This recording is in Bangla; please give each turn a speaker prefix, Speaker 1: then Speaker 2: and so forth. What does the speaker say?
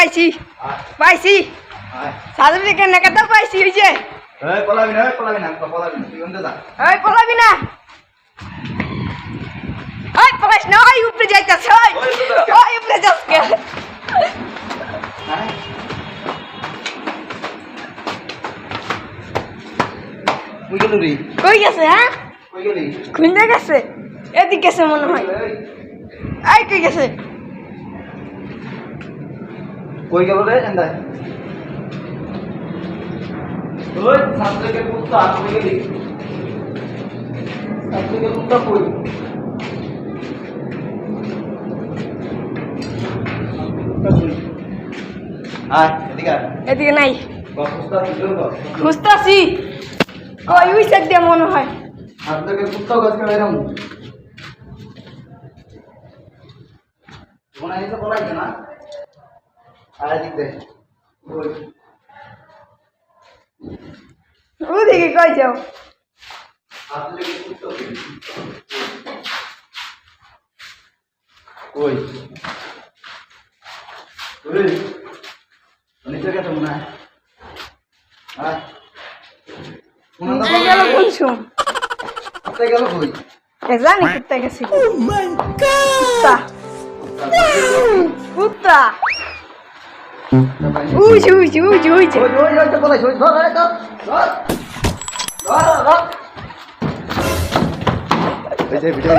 Speaker 1: পাইছি পাইছি সার্টিফিকেট না কত পাইছি ওই যে
Speaker 2: এই পলাবি না তুই অন্ধ যা
Speaker 1: এই পলাবি না এই পলাইস না ওই উপরে যাইতাছ ওই উপরে যাস কে
Speaker 2: হ্যাঁ কই গেল রে
Speaker 1: কই গেছে হ্যাঁ
Speaker 2: কই গেলি
Speaker 1: খুঁজে গেছে এদিকে গেছে মনে হয় এই কই গেছে
Speaker 2: কই গেল রে এন্ডা ওই ছাত্রকে কুত্তা কই গেলি ছাত্রকে কুত্তা কই আয় এদিকে
Speaker 1: এদিকে নাই
Speaker 2: কুত্তা তুই তো
Speaker 1: খুঁজতাছি কই ওই সাইড দিয়ে মনে হয়
Speaker 2: ছাত্রকে কুত্তা গাছকে বাইরাম মনে হয় তো পড়াইছে না আয় দিতে ওই
Speaker 1: ওদিকে কই যাও
Speaker 2: ছাত্রকে কুত্তা কই ওরে নিচে গেছে মনে হয় আয়
Speaker 1: নিচে গেল বলছুম
Speaker 2: কোথায় গেল কই
Speaker 1: জানি কোথায় গেছে কুত্তা কুত্তা উইছে উইছে উইছে উইছে
Speaker 2: ওই তো বলাইছ ওই ধর এই তো ধর ধর ধর এই যে ভিডিও